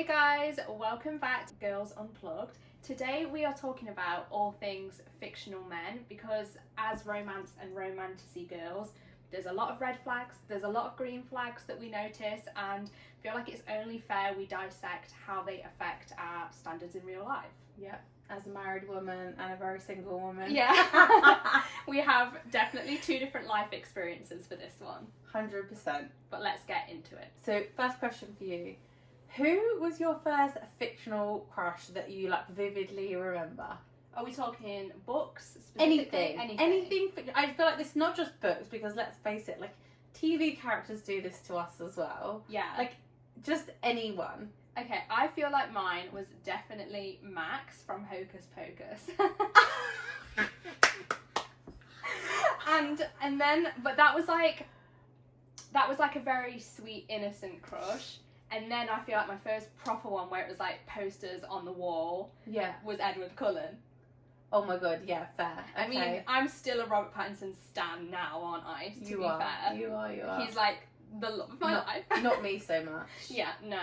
Hey guys, welcome back to Girls Unplugged. Today we are talking about all things fictional men because as romance and romanticy girls, there's a lot of red flags, there's a lot of green flags that we notice, and I feel like it's only fair we dissect how they affect our standards in real life. Yeah, as a married woman and a very single woman. Yeah. We have definitely two different life experiences for this one. 100%. But let's get into it. So, first question for you. Who was your first fictional crush that you vividly remember? Are we talking books? Anything. I feel like this is not just books because let's face it, TV characters do this to us as well. Yeah. Just anyone. Okay, I feel like mine was definitely Max from Hocus Pocus. and then, but that was like a very sweet, innocent crush. And then I feel like my first proper one where it was posters on the wall was Edward Cullen. Oh my god, yeah, fair. Okay. I mean, I'm still a Robert Pattinson stan now, aren't I? To be fair. You are. He's the love of my life. Not me so much. Yeah, no.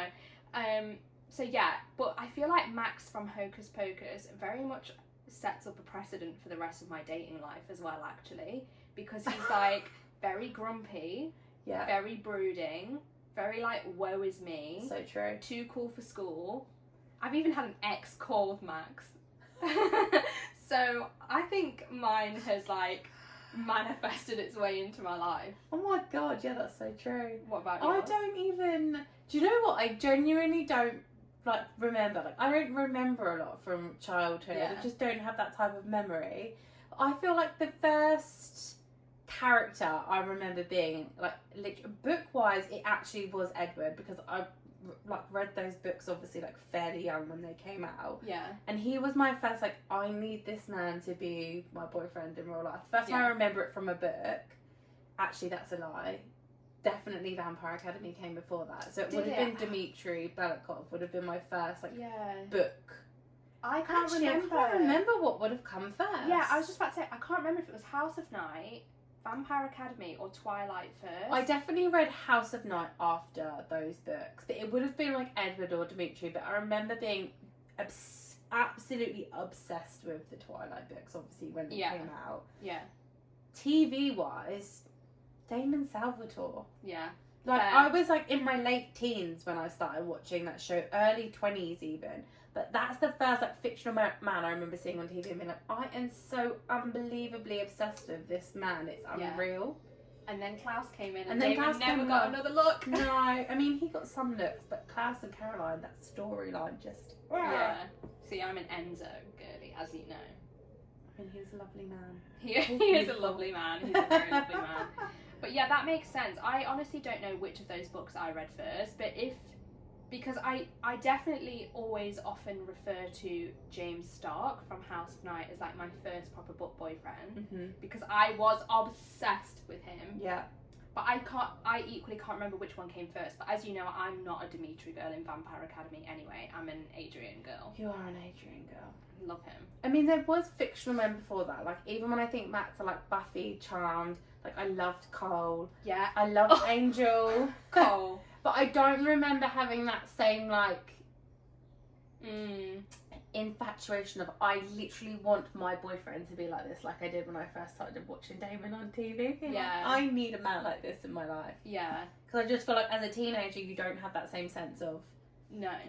So yeah, but I feel like Max from Hocus Pocus very much sets up a precedent for the rest of my dating life as well, actually. Because he's very grumpy, very brooding, very woe is me. So true. Too cool for school. I've even had an ex called Max. So I think mine has manifested its way into my life. Oh my god, yeah, that's so true. What about yours? I don't even... Do you know what? I genuinely don't remember. I don't remember a lot from childhood. Yeah. I just don't have that type of memory. I feel like the first character I remember being book wise it actually was Edward because I read those books obviously fairly young when they came out, and he was my first I need this man to be my boyfriend in real life. First time I remember it from a book. Actually, that's a lie. Definitely Vampire Academy came before that, so it would have been Dmitri Belikov would have been my first book. I can't remember what would have come first. Yeah, I was just about to say, I can't remember if it was House of Night, Vampire Academy, or Twilight first. I definitely read House of Night after those books, but it would have been Edward or Dimitri, but I remember being absolutely obsessed with the Twilight books, obviously, when they came out. Yeah. TV-wise, Damon Salvatore. Yeah. I was in my late teens when I started watching that show, early 20s even. But that's the first fictional man I remember seeing on TV and being I am so unbelievably obsessed with this man. It's unreal. And then Klaus came in and then Damon never got another look. No, I mean, he got some looks, but Klaus and Caroline, that storyline just... Yeah. See, I'm an Enzo girly, as you know. I mean, he's a lovely man. He is a lovely man. He's a very lovely man. But yeah, that makes sense. I honestly don't know which of those books I read first, but because I definitely always often refer to James Stark from House of Night as my first proper book boyfriend, because I was obsessed with him. Yeah. But I equally can't remember which one came first. But as you know, I'm not a Dimitri girl in Vampire Academy anyway. I'm an Adrian girl. You are an Adrian girl. Love him. I mean, there was fictional men before that. Even when I think back to Buffy, Charmed, I loved Cole. Yeah. I loved Angel. Cole. But I don't remember having that same infatuation of I literally want my boyfriend to be like this, like I did when I first started watching Damon on TV. Yeah. I need a man like this in my life. Yeah. Because I just feel as a teenager you don't have that same sense of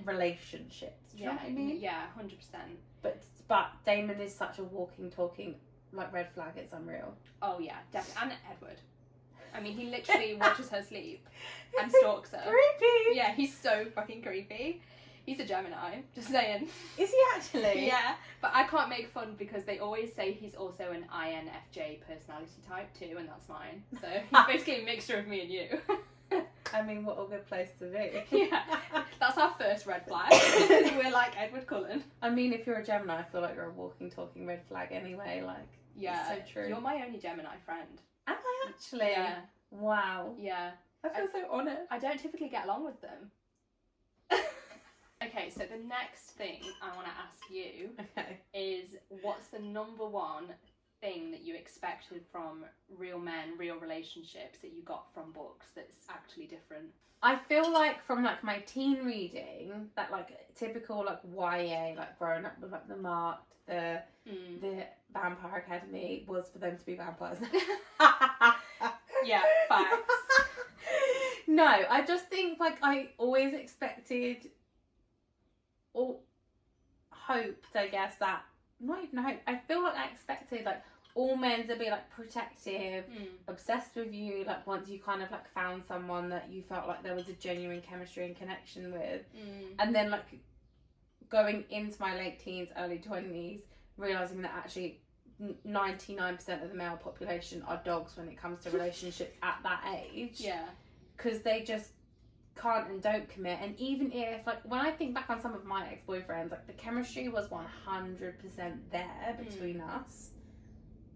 relationships. Do you know what I mean? Yeah, 100%. But Damon is such a walking, talking red flag. It's unreal. Oh yeah, definitely. And Edward. I mean, he literally watches her sleep and stalks her. Creepy! Yeah, he's so fucking creepy. He's a Gemini, just saying. Is he actually? Yeah, but I can't make fun because they always say he's also an INFJ personality type too, and that's mine. So he's basically a mixture of me and you. I mean, what a good place to be. Yeah, that's our first red flag. We're like Edward Cullen. I mean, if you're a Gemini, I feel like you're a walking, talking red flag anyway. Yeah, it's so true. You're my only Gemini friend. Am I actually? Yeah. Wow. Yeah. I feel so honoured. I don't typically get along with them. Okay, so the next thing I want to ask you is what's the number one thing that you expected from real men, real relationships that you got from books that's actually different? I feel like from like my teen reading, that like typical like YA, like growing up with like the Marked, the Vampire Academy was for them to be vampires. Yeah, facts. No, I just think like I always expected or hoped, I guess, that not even hope. I feel like I expected like all men to be like protective, obsessed with you, like once you kind of like found someone that you felt like there was a genuine chemistry and connection with. And then like going into my late teens, early 20s, realising that actually 99% of the male population are dogs when it comes to relationships at that age. Yeah. Because they just can't and don't commit. And even if, like, when I think back on some of my ex-boyfriends, like, the chemistry was 100% there between us.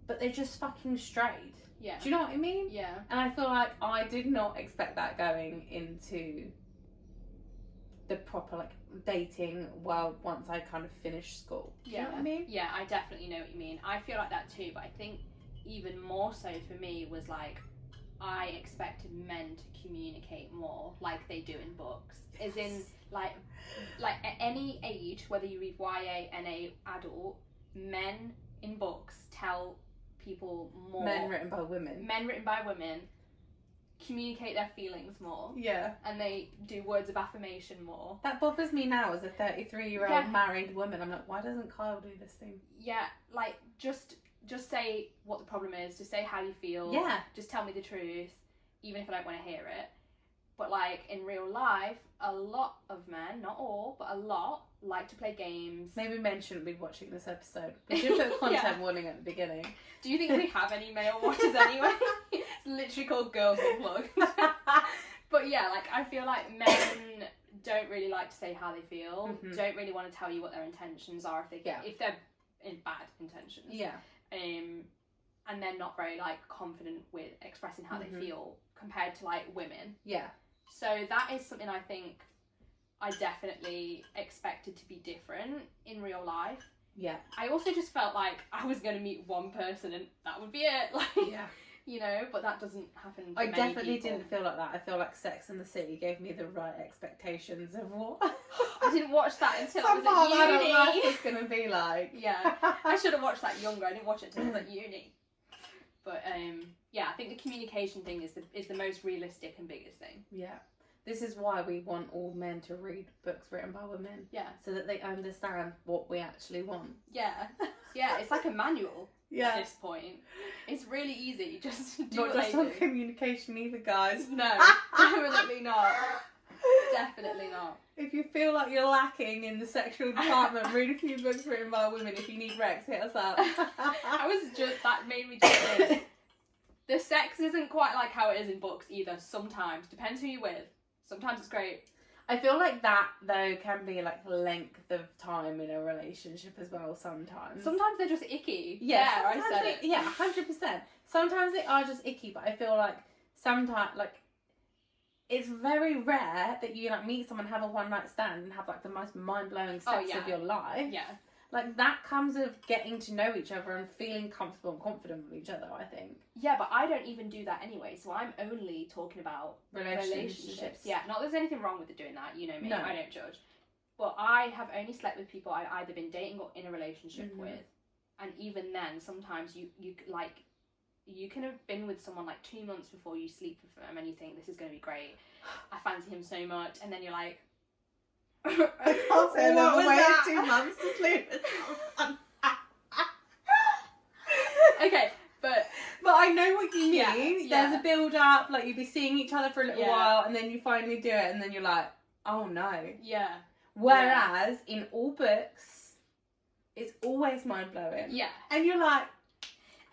But they just fucking strayed. Yeah. Do you know what I mean? Yeah. And I feel like I did not expect that going into the proper, like, dating world once I kind of finished school. Do you know what I mean? Yeah, I definitely know what you mean. I feel like that too, but I think even more so for me was like, I expected men to communicate more like they do in books. As in, like at any age, whether you read YA, NA, adult, men in books tell people more. Men written by women. Men written by women communicate their feelings more. Yeah. And they do words of affirmation more. That bothers me now as a 33-year-old married woman. I'm like, why doesn't Kyle do this thing? Yeah, like, just say what the problem is. Just say how you feel. Yeah. Just tell me the truth, even if I don't want to hear it. But, like, in real life, a lot of men, not all, but a lot, like to play games. Maybe men shouldn't be watching this episode. We should put a content warning at the beginning. Do you think we have any male watchers anyway? It's literally called Girls Unplugged. But yeah, like, I feel like men don't really like to say how they feel, don't really want to tell you what their intentions are if they're in bad intentions. Yeah. And they're not very, like, confident with expressing how they feel compared to, like, women. Yeah. So that is something I think I definitely expected to be different in real life. Yeah. I also just felt like I was going to meet one person and that would be it. Like, yeah. You know, but that doesn't happen for I many definitely people. didn't feel like that. I feel like Sex and the City gave me the right expectations of what I didn't watch that until some I part was of at uni. my life was going to be like. Yeah, I should have watched that younger. I didn't watch it until I was at uni. But yeah, I think the communication thing is the most realistic and biggest thing. Yeah. This is why we want all men to read books written by women. Yeah. So that they understand what we actually want. Yeah. Yeah, it's like a manual Yeah. at this point. It's really easy. Just do Not what just they on do. communication either, guys. No, definitely not. Definitely not. If you feel like you're lacking in the sexual department, read a few books written by women. If you need Rex, hit us up. That made me just think. The sex isn't quite like how it is in books either, sometimes. Depends who you're with. Sometimes it's great. I feel like that, though, can be like length of time in a relationship as well sometimes. Sometimes they're just icky. Yeah, I said it. Yeah, 100%. Sometimes they are just icky, but I feel like sometimes, like, it's very rare that you, like, meet someone, have a one-night stand, and have, like, the most mind-blowing sex of your life. Yeah. Like, that comes of getting to know each other and feeling comfortable and confident with each other, I think. Yeah, but I don't even do that anyway, so I'm only talking about relationships. Yeah, not that there's anything wrong with doing that, you know me, I don't judge. But I have only slept with people I've either been dating or in a relationship with. And even then, sometimes you can have been with someone like 2 months before you sleep with them and you think, this is going to be great, I fancy him so much, and then you're like, I can't say what was that? 2 months to sleep with someone. Okay, but I know what you mean. Yeah. There's a build up, like you'd be seeing each other for a little while, and then you finally do it, and then you're like, oh no. Yeah. Whereas in all books, it's always mind blowing. Yeah. And you're like,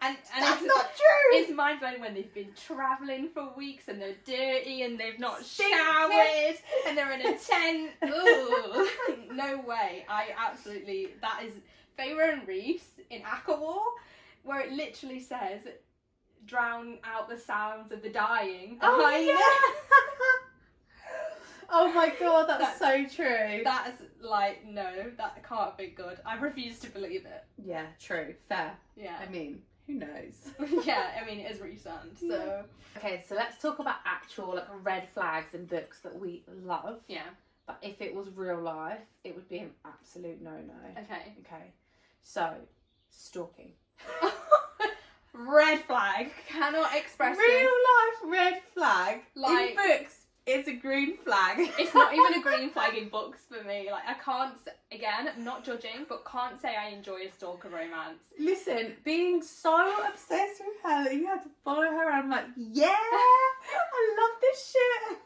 and that's it's not true. It's mind blowing when they've been travelling for weeks and they're dirty and they've not showered and they're in a tent. Ooh, no way. That is Feyre and Rhys in War, where it literally says, drown out the sounds of the dying. Oh yeah. Oh my god, that's so true. That is like, no, that can't be good. I refuse to believe it. Yeah, true, fair. Yeah. I mean, who knows? Yeah, I mean, it is Rhysand, so... Okay, so let's talk about actual, like, red flags in books that we love. Yeah. But if it was real life, it would be an absolute no-no. Okay. Okay. So, stalking. Red flag. Cannot express Real this. life red flag. Like- in books, it's a green flag. It's not even a green flag in books for me. Like, I can't, again, not judging, but can't say I enjoy a stalker romance. Listen, being so obsessed with her that you had to follow her around, I'm like, yeah, I love this shit.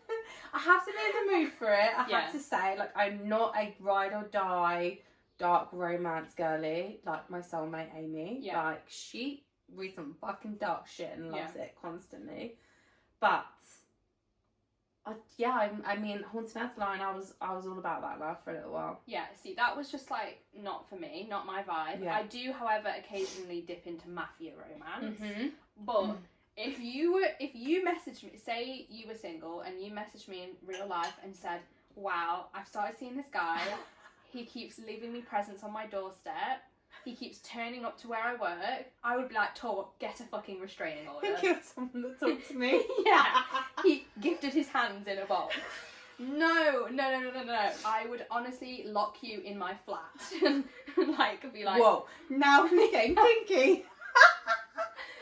I have to be in the mood for it. I Yeah. have to say, like, I'm not a ride or die dark romance girly like my soulmate Amy. Yeah. Like, she reads some fucking dark shit and loves it constantly. But I mean, Haunted Line, I was all about that love for a little while. Yeah, see, that was just, like, not for me, not my vibe. Yeah. I do, however, occasionally dip into mafia romance. Mm-hmm. But if you messaged me, say you were single and you messaged me in real life and said, wow, I've started seeing this guy, he keeps leaving me presents on my doorstep, he keeps turning up to where I work, I would be like, get a fucking restraining order. He killed someone that talked to me. Yeah, he gifted his hands in a box. No. I would honestly lock you in my flat and like be like, whoa, now he's getting kinky.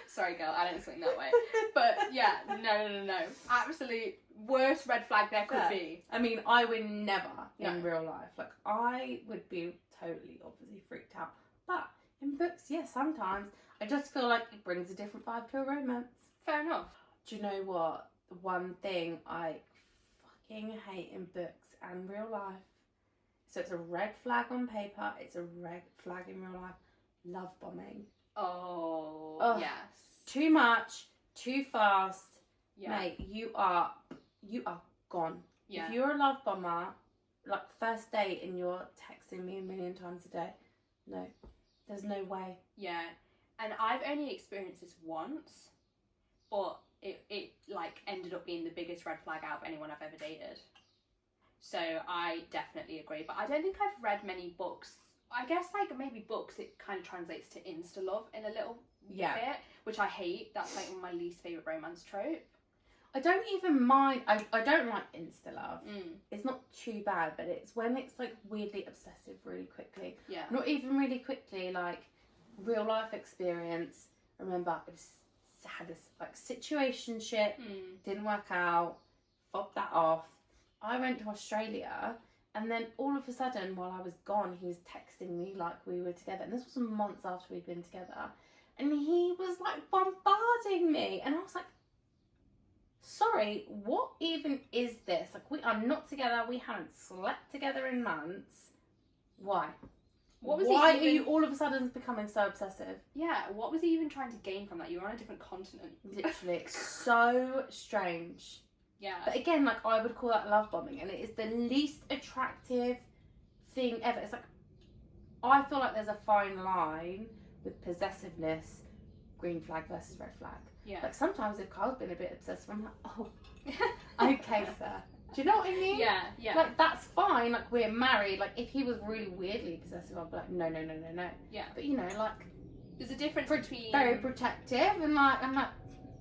sorry girl, I didn't swing that way. But yeah, no. Absolute worst red flag there could be. I mean, I would never No. in real life. Like, I would be totally, obviously freaked out. But in books, yes, sometimes I just feel like it brings a different vibe to a romance. Fair enough. Do you know what? The one thing I fucking hate in books and real life. So it's a red flag on paper. It's a red flag in real life. Love bombing. Oh, Ugh. yes. Too much, too fast. Yeah. Mate, you are gone. Yeah. If you're a love bomber, like first date and you're texting me a million times a day, no, there's no way. Yeah. And I've only experienced this once, but it like ended up being the biggest red flag out of anyone I've ever dated. So I definitely agree. But I don't think I've read many books. I guess like maybe books, it kind of translates to insta love in a little bit, which I hate. That's like my least favourite romance trope. I don't even mind. I don't like insta love. Mm. It's not too bad, but it's when it's like weirdly obsessive really quickly. Yeah. Not even really quickly, like real life experience. I remember I had this like situationship, didn't work out, fobbed that off. I went to Australia and then all of a sudden while I was gone he was texting me like we were together, and this was months after we'd been together, and he was like bombarding me and I was like, sorry, what even is this? Like, we are not together, we haven't slept together in months. Why? Why are you all of a sudden becoming so obsessive? Yeah, what was he even trying to gain from that? You were on a different continent. Literally, it's so strange. Yeah. But again, like, I would call that love bombing, and it is the least attractive thing ever. It's like, I feel like there's a fine line with possessiveness, green flag versus red flag. Yeah. Like, sometimes if Carl's been a bit obsessive, I'm like, oh, okay, sir. Do you know what I mean? Yeah, yeah. Like, that's fine. Like, we're married. Like, if he was really weirdly possessive, I'd be like, no. Yeah. But, you know, like, There's a difference between... very protective, and, like, I'm like,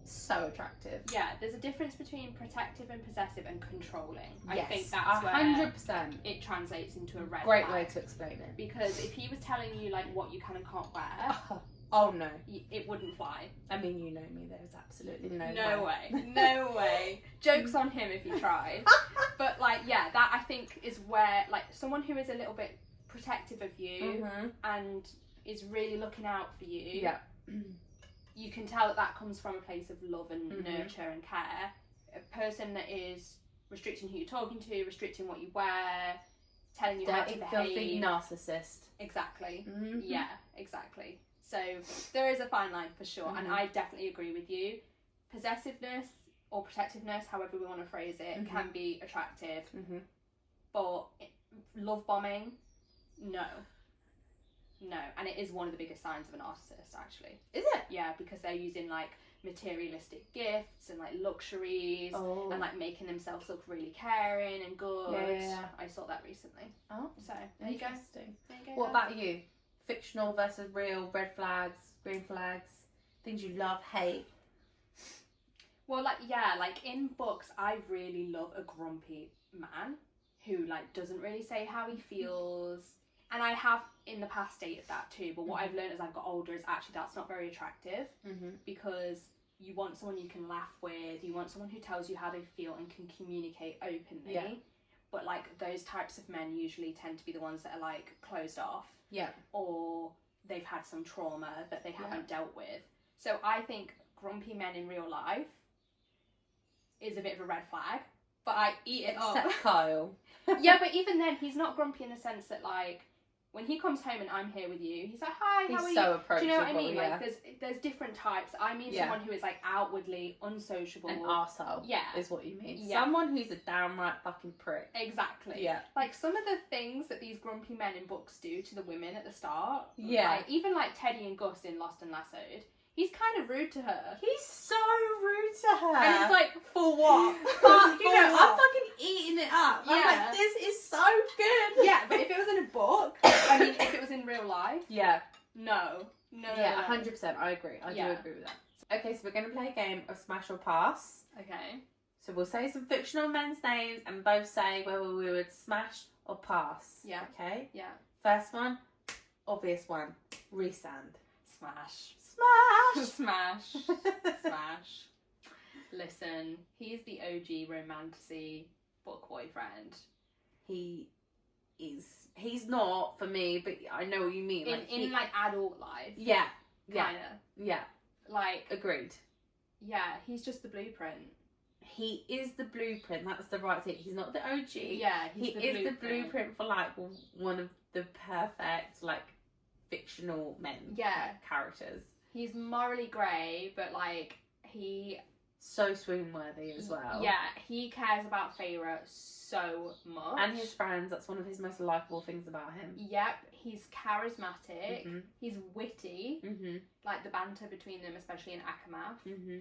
so attractive. Yeah, there's a difference between protective and possessive and controlling. I Yes, think that's 100%. where it translates into a red Great flag. way to explain it. Because if he was telling you, like, what you can and can't wear, Oh, no. it wouldn't fly. I mean, you know me. There's absolutely no way. No way. Joke's on him if he tried. But, like, yeah, that I think is where, like, someone who is a little bit protective of you and is really looking out for you, Yeah. you can tell that comes from a place of love and nurture and care. A person that is restricting who you're talking to, restricting what you wear, telling you how to Dirty, behave. filthy narcissist. Exactly. Mm-hmm. Yeah, exactly. So there is a fine line for sure, and I definitely agree with you. Possessiveness or protectiveness, however we want to phrase it, can be attractive, but love bombing, no. And it is one of the biggest signs of a narcissist, actually. Is it? Yeah, because they're using like materialistic gifts and like luxuries and like making themselves look really caring and good. Yeah. I saw that recently. Oh, So there you go. interesting. There you go. What about you? Fictional versus real, red flags, green flags? Things you love, hate. Well, like, yeah, like in books, I really love a grumpy man who, like, doesn't really say how he feels. And I have in the past dated that too, but what I've learned as I've got older is actually that's not very attractive, because you want someone you can laugh with, you want someone who tells you how they feel and can communicate openly. Yeah. But, like, those types of men usually tend to be the ones that are, like, closed off. Yeah. Or they've had some trauma that they haven't dealt with. So I think grumpy men in real life is a bit of a red flag, but I eat it up. Except Kyle. Yeah, but even then, he's not grumpy in the sense that, like, when he comes home and I'm here with you, he's like, hi, how are you? He's so approachable. Do you know what I mean? Like, there's different types. I mean someone who is, like, outwardly unsociable. An arsehole. Yeah. Is what you mean. Yeah. Someone who's a downright fucking prick. Exactly. Yeah. Like, some of the things that these grumpy men in books do to the women at the start. Yeah. Like, even, like, Teddy and Gus in Lost and Lassoed. He's kind of rude to her. He's so rude to her. And it's like, for what? But, you know, what? I'm fucking eating it up. I'm Yeah. like, this is so good. Yeah, but if it was in a book, I mean, if it was in real life, Yeah. no. Yeah, 100%. I agree. I do Yeah. agree with that. Okay, so we're going to play a game of Smash or Pass. Okay. So we'll say some fictional men's names and both say whether we would smash or pass. Yeah. Okay? Yeah. First one, obvious one, Rhysand. Smash. Smash! Smash. Smash. Listen, he's the OG romantasy book boyfriend. He is. He's not for me, but I know what you mean. In adult life. Yeah. Yeah. Kinda. Yeah. Like, Agreed. yeah, he's just the blueprint. He is the blueprint. That's the right thing. He's not the OG. Yeah, He is the blueprint for, like, one of the perfect, like, fictional men. Yeah. Characters. He's morally grey, but, like, he... So swoon-worthy as well. Yeah, he cares about Feyre so much. And his friends. That's one of his most likeable things about him. Yep, he's charismatic. Mm-hmm. He's witty. Mm-hmm. Like, the banter between them, especially in Akamath. Mm-hmm.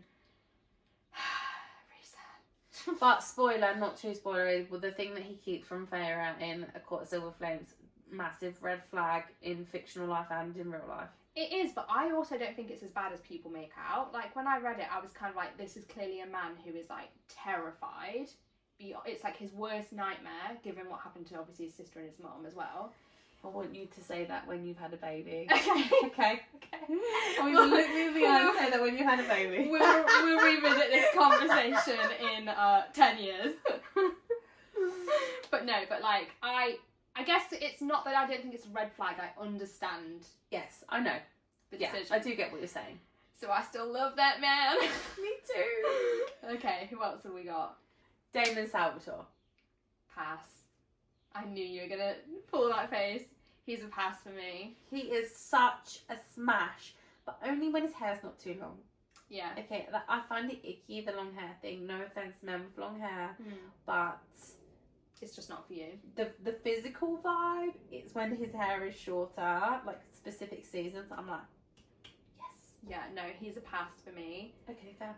Rhysand. But spoiler, not too spoilery, well, the thing that he keeps from Feyre in A Court of Silver Flames, massive red flag in fictional life and in real life. It is, but I also don't think it's as bad as people make out. Like, when I read it, I was kind of like, this is clearly a man who is, like, terrified. It's, like, his worst nightmare, given what happened to, obviously, his sister and his mum as well. I want you to say that when you've had a baby. Okay. Okay. Okay. I mean, look me in the eye and say that when you've had a baby. We'll revisit this conversation in 10 years. But no, but, like, I guess it's not that I don't think it's a red flag. I understand Yes, I know. the Yeah, decision. I do get what you're saying. So I still love that man. Me too. Okay, who else have we got? Damon Salvatore. Pass. I knew you were going to pull that face. He's a pass for me. He is such a smash, but only when his hair's not too long. Yeah. Okay, I find it icky, the long hair thing. No offense, men with long hair, Mm. but It's just not for you. the physical vibe, it's when his hair is shorter, like specific seasons. I'm like, yes. Yeah, no, he's a pass for me. Okay, fair.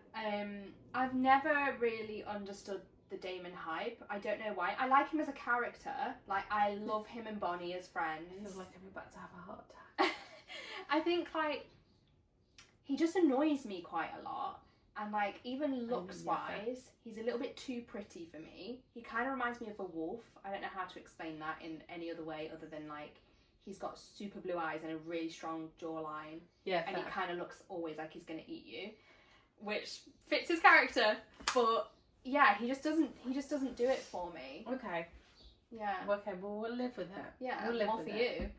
I've never really understood the Damon hype. I don't know why. I like him as a character. Like, I love him and Bonnie as friends. I feel like I'm about to have a heart attack. I think, like, he just annoys me quite a lot. And, like, even looks-wise, he's a little bit too pretty for me. He kind of reminds me of a wolf. I don't know how to explain that in any other way other than, like, he's got super blue eyes and a really strong jawline. Yeah, And fair. he kind of looks always like he's going to eat you. Which fits his character. But, yeah, he just doesn't do it for me. Okay. Yeah. Okay, well, we'll live with it. Yeah, we'll live more with for it. you.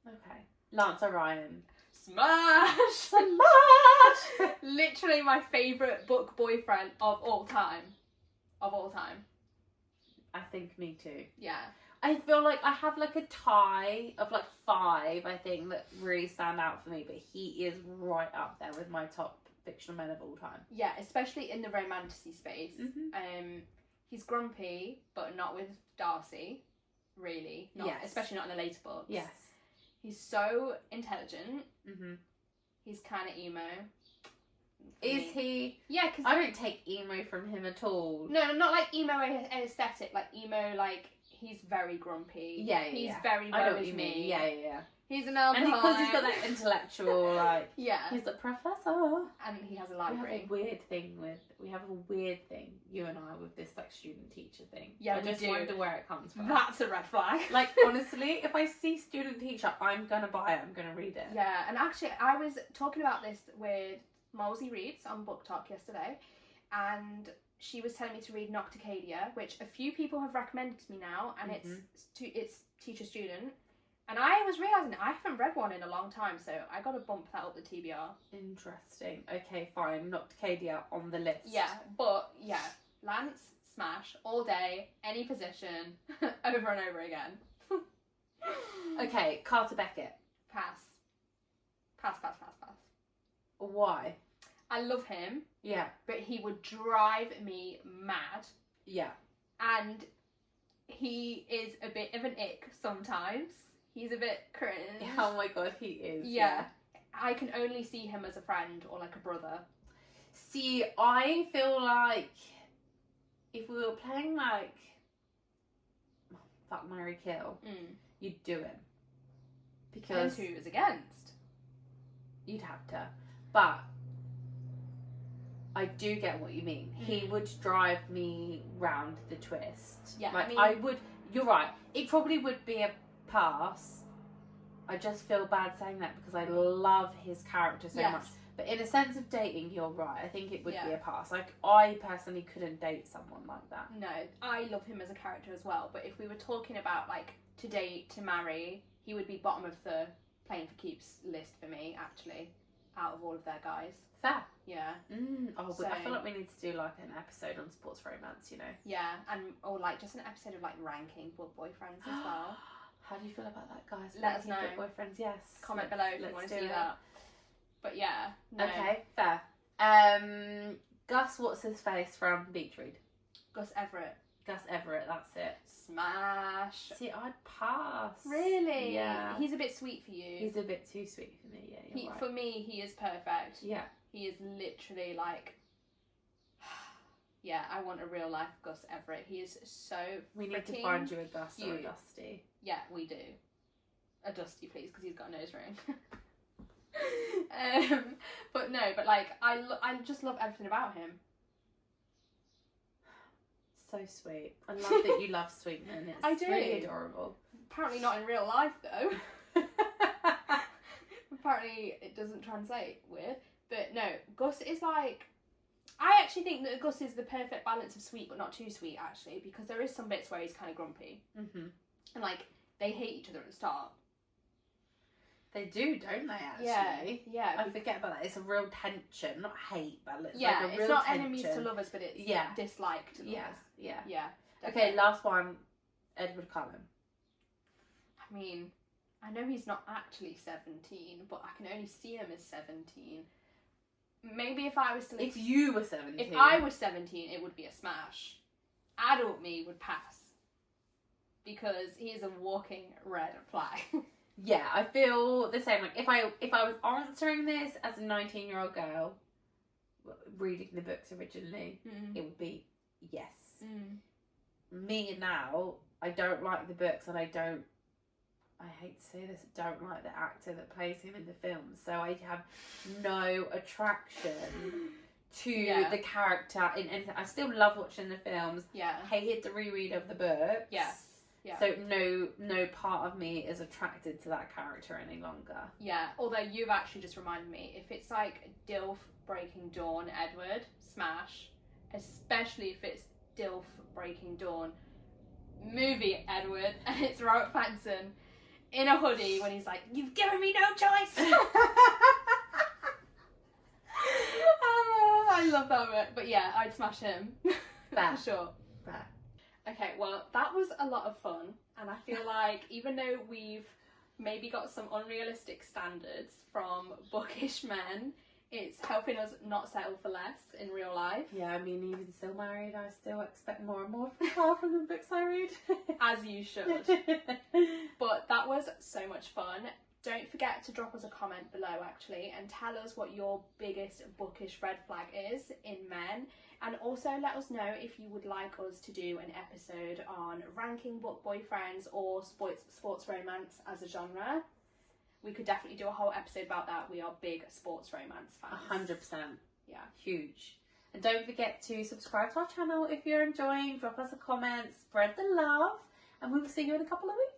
Okay. Lance Orion. Smash! Smash! Literally my favourite book boyfriend of all time. Of all time. I think me too. Yeah. I feel like I have like a tie of like 5, I think, that really stand out for me, but he is right up there with my top fictional men of all time. Yeah, especially in the romantasy space. Mm-hmm. He's grumpy, but not with Darcy, really. Not, Yes. Especially not in the later books. Yes. He's so intelligent. Mm-hmm. He's kind of emo. Is he? Yeah, because... I don't take emo from him at all. No, not like emo aesthetic, like emo, like... he's very grumpy. Yeah, He's yeah. very I know woe what is you me. mean. Yeah. He's an And alcoholic. because he's got that intellectual, like, yeah. he's a professor. And he has a We have library. a weird thing, you and I, with this, like, student-teacher thing. Yeah, I we just do. wonder where it comes from. That's a red flag. Like, honestly, if I see student-teacher, I'm gonna buy it, I'm gonna read it. Yeah, and actually, I was talking about this with Molsey Reads on Book Talk yesterday, and she was telling me to read Nocticadia, which a few people have recommended to me now, and it's teacher-student. And I was realising I haven't read one in a long time, so I got to bump that up the TBR. Interesting. Okay, fine. Nocticadia on the list. Yeah, but yeah, Lance, smash, all day, any position, over and over again. Okay, Carter Beckett. Pass. Why? I love him, Yeah. but he would drive me mad. Yeah. And he is a bit of an ick sometimes. He's a bit cringe. Oh my god, he is. Yeah. I can only see him as a friend or like a brother. See, I feel like if we were playing like Fuck, Marry, Kill, you'd do him. Because Depends who is against. you'd have to. But I do get what you mean. He would drive me round the twist. Yeah, like, I mean... would. You're right. It probably would be a pass. I just feel bad saying that because I love his character so much. But in a sense of dating, you're right. I think it would be a pass. Like, I personally couldn't date someone like that. No, I love him as a character as well. But if we were talking about, like, to date, to marry, he would be bottom of the playing for keeps list for me, actually, out of all of their guys. Fair. Yeah. Oh, So- I feel like we need to do, like, an episode on sports romance, you know? Yeah, or, like, just an episode of, like, ranking book boyfriends as well. How do you feel about that, guys? Let us know. Book boyfriends, yes. Comment below if you want to see that. But yeah, no. Okay, fair. Gus, what's his face from Beach Read? Gus Everett. Gus Everett, that's it. Smash. See, I'd pass. Really? Yeah. He's a bit sweet for you. He's a bit too sweet for me, yeah, you're right. For me, he is perfect. Yeah. He is literally like... Yeah, I want a real life Gus Everett. He is so We need to freaking find you a Gus or a cute. Dusty. Yeah, we do. A Dusty, please, because he's got a nose ring. But no, but like, I just love everything about him. So sweet. I love that you love Sweetman. It's I do. really adorable. Apparently not in real life, though. Apparently it doesn't translate weird. But no, Gus is like... I actually think that Gus is the perfect balance of sweet but not too sweet, actually, because there is some bits where he's kind of grumpy. Mm-hmm. And like, they hate each other at the start. They do, don't they, actually? Yeah. I forget about that. It's a real tension. Not hate, but it's Yeah, like a real it's not tension. enemies to lovers, but it's dislike to lovers. Yeah. Yeah. Okay, definitely. last one. Edward Cullen. I mean, I know he's not actually 17, but I can only see him as 17. Maybe if I was still... If you were 17. If I was 17, it would be a smash. Adult me would pass. Because he is a walking red flag. Yeah, I feel the same. Like, if I was answering this as a 19-year-old girl, reading the books originally, it would be yes. Me now, I don't like the books, and I hate to say this, don't like the actor that plays him in the films. So I have no attraction to the character in anything. I still love watching the films. Yeah. Hated the reread of the books. Yeah. Yeah. So no part of me is attracted to that character any longer. Yeah, although you've actually just reminded me, if it's like Dilf Breaking Dawn Edward, smash. Especially if it's Dilf Breaking Dawn movie Edward, and it's Robert Pattinson in a hoodie when he's like, "You've given me no choice." I love that bit. But yeah, I'd smash him. Fair. For sure. Fair. Okay, well, that was a lot of fun, and I feel like even though we've maybe got some unrealistic standards from bookish men, it's helping us not settle for less in real life. Yeah, I mean, even still married, I still expect more and more from the books I read. As you should. But that was so much fun. don't forget to drop us a comment below actually and tell us what your biggest bookish red flag is in men, and also let us know if you would like us to do an episode on ranking book boyfriends or sports romance as a genre. We could definitely do a whole episode about that. We are big sports romance fans. 100%. Yeah. Huge. And don't forget to subscribe to our channel if you're enjoying. Drop us a comment, spread the love, and we will see you in a couple of weeks.